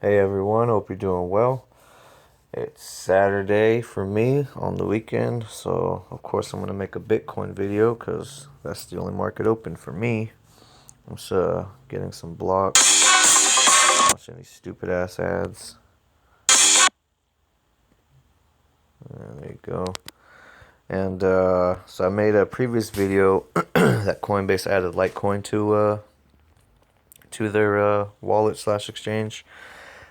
Hey everyone, hope you're doing well. It's Saturday for me on the weekend, so of course I'm gonna make a Bitcoin video because that's the only market open for me. I'm just getting some blocks, watching these stupid ass ads. There you go. And so I made a previous video that Coinbase added Litecoin to their wallet slash exchange.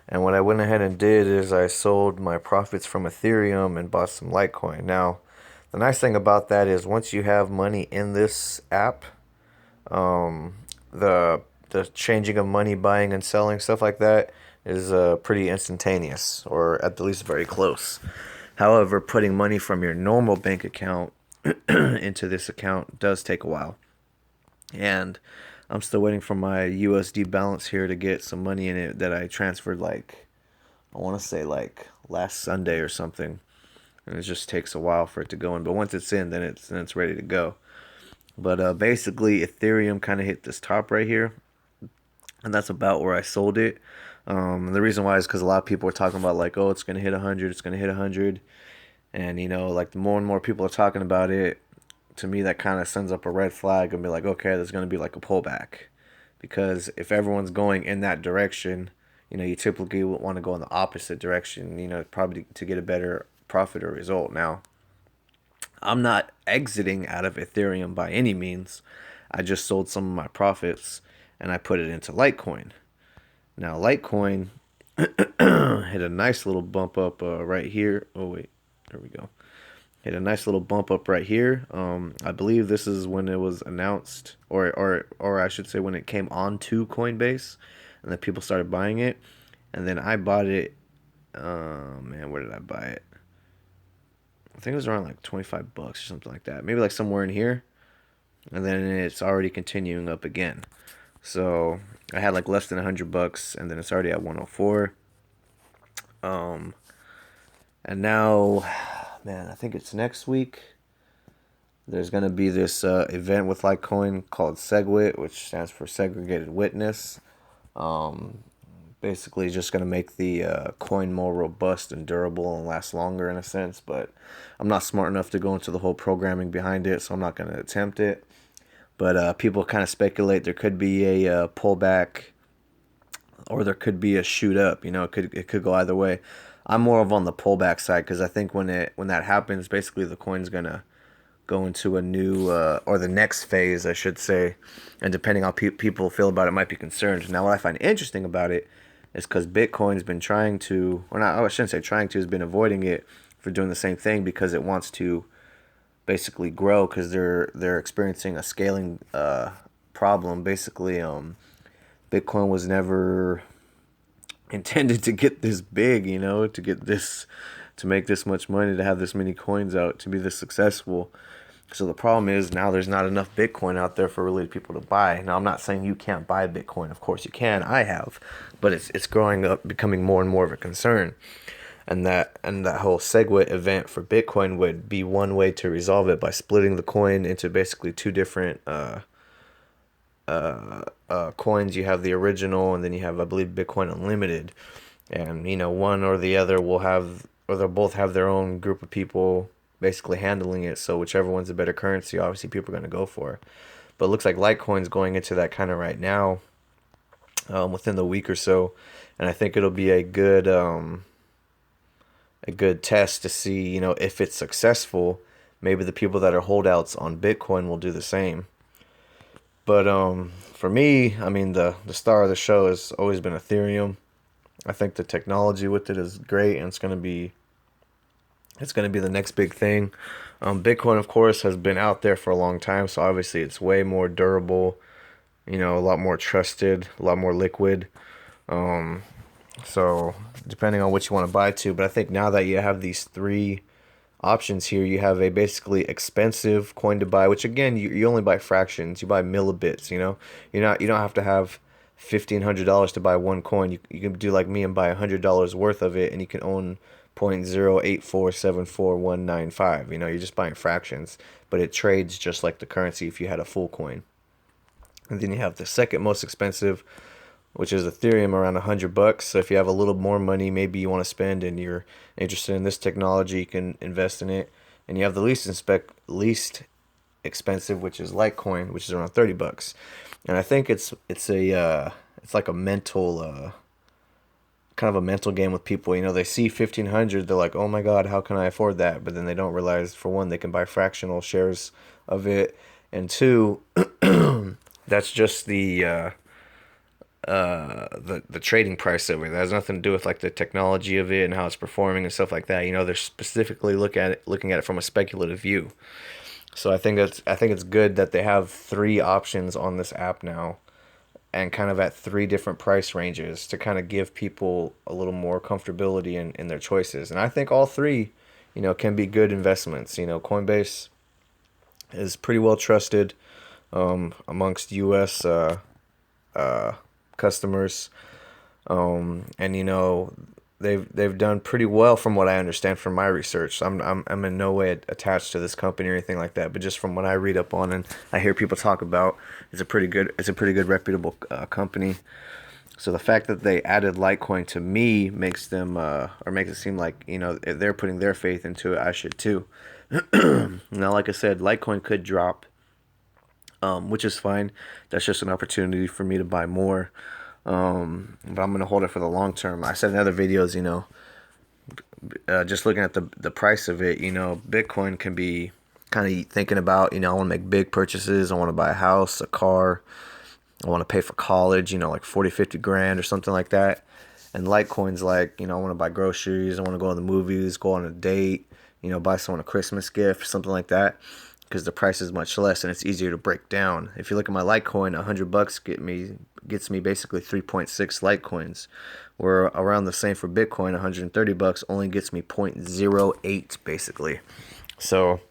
And what I went ahead and did is I sold my profits from Ethereum and bought some Litecoin. Now, the nice thing about that is once you have money in this app, um, the changing of money, buying and selling, stuff like that is pretty instantaneous, or at the least very close. However, putting money from your normal bank account into this account does take a while. And I'm still waiting for my USD balance here to get some money in it that I transferred I want to say like last Sunday or something. And it just takes a while for it to go in, but once it's in, then it's ready to go. But basically, Ethereum kind of hit this top right here, and that's about where I sold it. And the reason why is because a lot of people are talking about like, oh, it's gonna hit 100, it's gonna hit 100, and like the more and more people are talking about it, to me that kind of sends up a red flag and be like, okay, there's gonna be like a pullback, because if everyone's going in that direction, you typically would want to go in the opposite direction, probably to get a better profit or result. Now, I'm not exiting out of Ethereum by any means. I just sold some of my profits and I put it into Litecoin. Now, Litecoin hit a nice little bump up right here. Oh, wait, there we go. Hit a nice little bump up right here. I believe this is when it was announced, or I should say when it came onto Coinbase, and then people started buying it, and then I bought it. Man, where did I buy it? I think it was around like $25 or something like that. Maybe like somewhere in here, and then it's already continuing up again. So I had like less than $100, and then it's already at 104. Um, and now, man, I think it's next week. There's going to be this event with Litecoin called SegWit, which stands for Segregated Witness. Um, Basically, just going to make the coin more robust and durable and last longer in a sense. But I'm not smart enough to go into the whole programming behind it, so I'm not going to attempt it. But people kind of speculate there could be a pullback, or there could be a shoot up. It could go either way. I'm more of on the pullback side because I think when that happens, basically the coin's gonna go into a new or the next phase, I should say, and depending on how people feel about it, might be concerned. Now, what I find interesting about it is because Bitcoin's been trying to, or not, I shouldn't say trying to, has been avoiding it for doing the same thing because it wants to basically grow because they're experiencing a scaling problem. Basically, Bitcoin was never intended to get this big, to make this much money, to have this many coins out, to be this successful. So the problem is now there's not enough Bitcoin out there for really people to buy. Now I'm not saying you can't buy Bitcoin. Of course you can. I have, but it's growing up, becoming more and more of a concern. And that whole SegWit event for Bitcoin would be one way to resolve it by splitting the coin into basically two different coins. You have the original, and then you have, I believe, Bitcoin Unlimited. And one or the other will have, or they'll both have their own group of people basically handling it. So whichever one's a better currency, obviously people are going to go for. But it looks like Litecoin's going into that kind of right now, within the week or so, and I think it'll be a good test to see, if it's successful. Maybe the people that are holdouts on Bitcoin will do the same. But for me, I mean, the star of the show has always been Ethereum. I think the technology with it is great, and it's gonna be the next big thing. Bitcoin, of course, has been out there for a long time, so obviously it's way more durable. A lot more trusted, a lot more liquid. Um, so depending on what you want to buy to, but I think now that you have these three options here, you have a basically expensive coin to buy, which again you only buy fractions. You buy millibits. You don't have to have $1,500 to buy one coin. You can do like me and buy $100 worth of it, and you can own 0.084744195. You're just buying fractions, but it trades just like the currency if you had a full coin. And then you have the second most expensive, which is Ethereum, around $100. So if you have a little more money, maybe you want to spend, and you're interested in this technology, you can invest in it. And you have the least expensive, which is Litecoin, which is around $30. And I think it's like a mental kind of a mental game with people. You know, they see 1,500, they're like, oh my God, how can I afford that? But then they don't realize, for one, they can buy fractional shares of it, and two, that's just the trading price of it. That has nothing to do with like the technology of it and how it's performing and stuff like that. You know, they're specifically looking at it from a speculative view. So I think it's good that they have three options on this app now, and kind of at three different price ranges to kind of give people a little more comfortability in their choices. And I think all three, you know, can be good investments. You know, Coinbase is pretty well trusted amongst U.S. Customers, and you know they've done pretty well from what I understand from my research. I'm in no way attached to this company or anything like that, but just from what I read up on and I hear people talk about, it's a pretty good reputable company. So the fact that they added Litecoin to me makes them or makes it seem like, you know, if they're putting their faith into it, I should too. Now, like I said, Litecoin could drop, which is fine. That's just an opportunity for me to buy more. But I'm gonna hold it for the long term. I said in other videos, you know, just looking at the price of it, you know, Bitcoin can be kind of thinking about, you know, I want to make big purchases. I want to buy a house, a car. I want to pay for college, you know, like 40, 50 grand or something like that. And Litecoin's like, you know, I want to buy groceries. I want to go to the movies, go on a date, you know, buy someone a Christmas gift, something like that, because the price is much less and it's easier to break down. If you look at my Litecoin, $100 gets me basically 3.6 Litecoins. Where around the same for Bitcoin, $130 only gets me 0.08 basically. So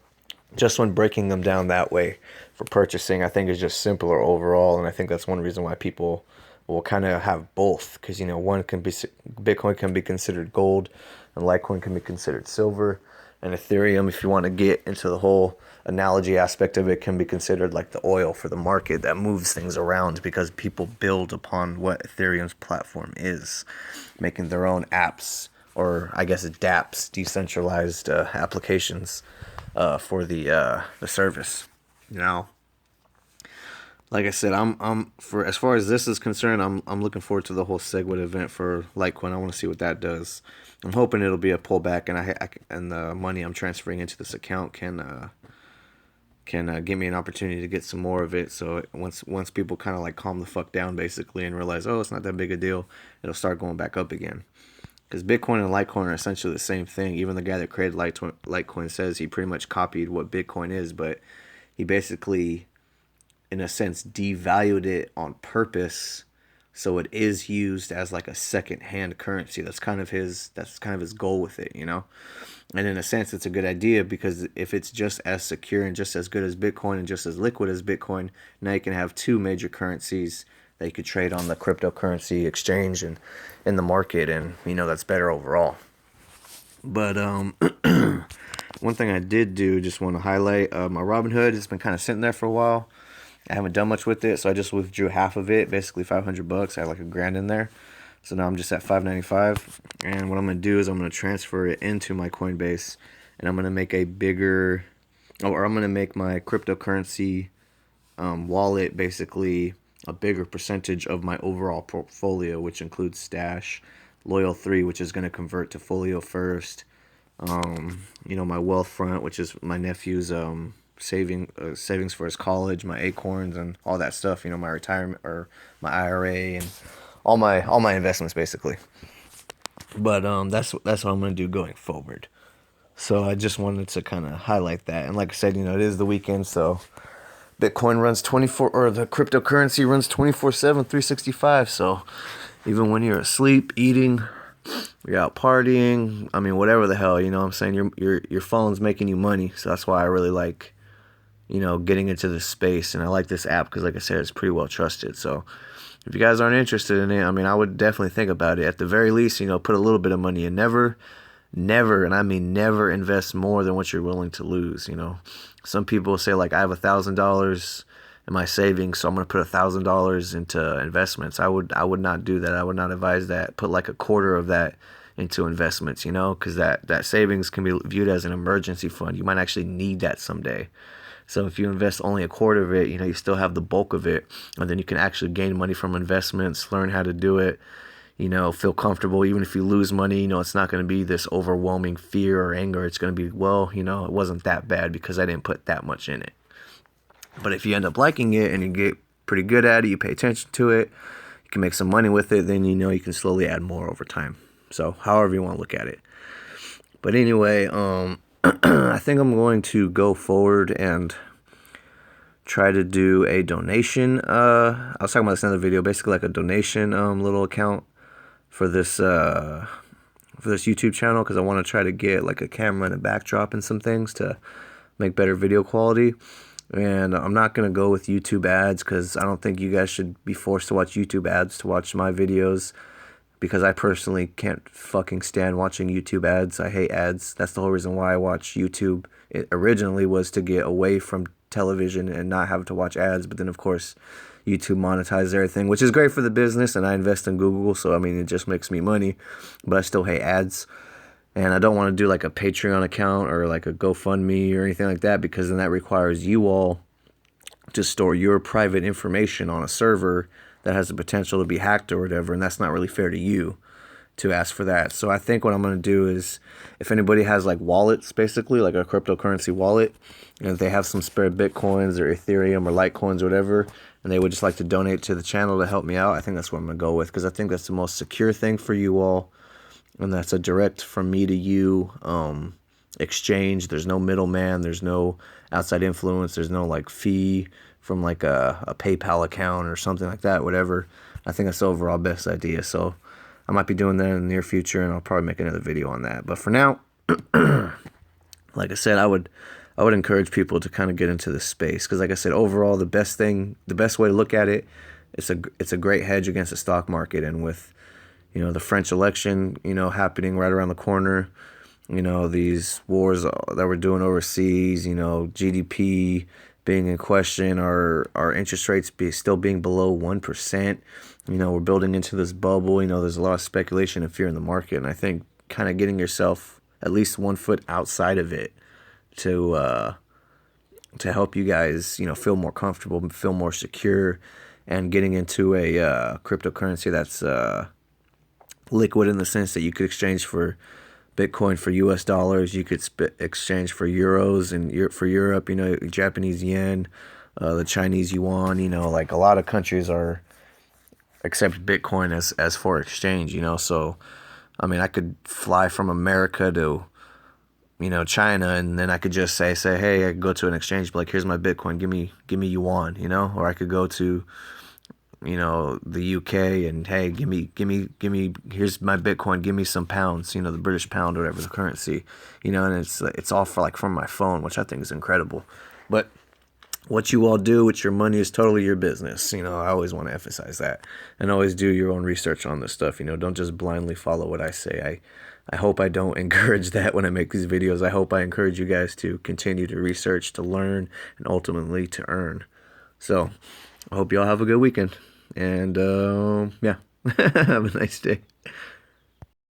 just when breaking them down that way for purchasing, I think is just simpler overall, and I think that's one reason why people will kind of have both, because you know, one can be Bitcoin can be considered gold, and Litecoin can be considered silver, and Ethereum, if you want to get into the whole analogy aspect of it, can be considered like the oil for the market that moves things around, because people build upon what Ethereum's platform is, making their own apps, or I guess dApps, decentralized applications for the service. Now, like I said, I'm for as far as this is concerned, I'm looking forward to the whole SegWit event for Litecoin. I want to see what that does. I'm hoping it'll be a pullback, and the money I'm transferring into this account can give me an opportunity to get some more of it. So once people kind of like calm the fuck down basically and realize, oh, it's not that big a deal, it'll start going back up again. Because Bitcoin and Litecoin are essentially the same thing. Even the guy that created Litecoin says he pretty much copied what Bitcoin is, but he basically, in a sense, devalued it on purpose, so it is used as like a second-hand currency. That's kind of his goal with it, you know. And in a sense, it's a good idea, because if it's just as secure and just as good as Bitcoin and just as liquid as Bitcoin, now you can have two major currencies that you could trade on the cryptocurrency exchange and in the market, and you know, that's better overall. But one thing I did do, just want to highlight, my Robinhood has been kind of sitting there for a while. I haven't done much with it, so I just withdrew half of it, basically $500. I had like $1,000 in there, so now I'm just at $595. And what I'm gonna do is I'm gonna transfer it into my Coinbase, and I'm gonna make a bigger, or I'm gonna make my cryptocurrency wallet basically a bigger percentage of my overall portfolio, which includes Stash, Loyal 3, which is going to convert to Folio first. You know, my Wealthfront, which is my nephew's savings for his college, my Acorns and all that stuff. You know, my retirement, or my IRA, and all my investments basically. But that's what I'm going to do going forward. So I just wanted to kind of highlight that. And like I said, you know, it is the weekend, so Bitcoin runs 24, or the cryptocurrency runs 24/7, 365. So even when you're asleep, eating, you're out partying, I mean, whatever the hell, you know what I'm saying? Your phone's making you money. So that's why I really like, you know, getting into this space. And I like this app because, like I said, it's pretty well trusted. So if you guys aren't interested in it, I mean, I would definitely think about it. At the very least, you know, put a little bit of money in. Never, and I mean never, invest more than what you're willing to lose, you know. Some people say, like, I have $1,000 in my savings, so I'm gonna put $1,000 into investments. I would not do that. I would not advise that. Put like a quarter of that into investments, you know, because that savings can be viewed as an emergency fund. You might actually need that someday. So if you invest only a quarter of it, you know, you still have the bulk of it, and then you can actually gain money from investments, learn how to do it, you know, feel comfortable. Even if you lose money, you know, it's not going to be this overwhelming fear or anger. It's going to be, well, you know, it wasn't that bad because I didn't put that much in it. But if you end up liking it and you get pretty good at it, you pay attention to it, you can make some money with it, then you know you can slowly add more over time. So however you want to look at it. But anyway, I think I'm going to go forward and try to do a donation. I was talking about this in another video, basically like a donation little account for this YouTube channel, because I want to try to get like a camera and a backdrop and some things to make better video quality. And I'm not going to go with YouTube ads, because I don't think you guys should be forced to watch YouTube ads to watch my videos, because I personally can't fucking stand watching YouTube ads. I hate ads. That's the whole reason why I watch YouTube. It originally was to get away from television and not have to watch ads, but then of course YouTube monetizes everything, which is great for the business, and I invest in Google, so I mean it just makes me money, but I still hate ads. And I don't want to do like a Patreon account or like a GoFundMe or anything like that, because then that requires you all to store your private information on a server that has the potential to be hacked or whatever, and that's not really fair to you to ask for that. So I think what I'm going to do is, if anybody has like wallets, basically like a cryptocurrency wallet, and if they have some spare Bitcoins or Ethereum or Litecoins or whatever, and they would just like to donate to the channel to help me out, I think that's what I'm going to go with, because I think that's the most secure thing for you all. And that's a direct from me to you exchange. There's no middleman. There's no outside influence. There's no like fee from like a PayPal account or something like that, whatever. I think that's the overall best idea. So I might be doing that in the near future, and I'll probably make another video on that. But for now, like I said, I would encourage people to kind of get into this space, because like I said, overall, the best way to look at it, it's a great hedge against the stock market. And with, you know, the French election, you know, happening right around the corner, you know, these wars that we're doing overseas, you know, GDP being in question, our interest rates still being below 1%, you know, we're building into this bubble, you know, there's a lot of speculation and fear in the market. And I think kind of getting yourself at least 1 foot outside of it to help you guys, you know, feel more comfortable, feel more secure, and getting into a cryptocurrency that's liquid, in the sense that you could exchange for Bitcoin for US dollars, you could exchange for euros, and for Europe, you know, Japanese yen, the Chinese yuan, you know, like a lot of countries accept Bitcoin as for exchange, you know. So I mean, I could fly from America to, you know, China, and then I could just say, hey, I could go to an exchange, but like, here's my Bitcoin, give me yuan, you know. Or I could go to, you know, the UK, and hey, give me, here's my Bitcoin, give me some pounds, you know, the British pound or whatever the currency, you know. And it's all for like from my phone, which I think is incredible. But what you all do with your money is totally your business. You know, I always want to emphasize that, and always do your own research on this stuff. You know, don't just blindly follow what I say. I hope I don't encourage that when I make these videos. I hope I encourage you guys to continue to research, to learn, and ultimately to earn. So I hope you all have a good weekend. And yeah, have a nice day.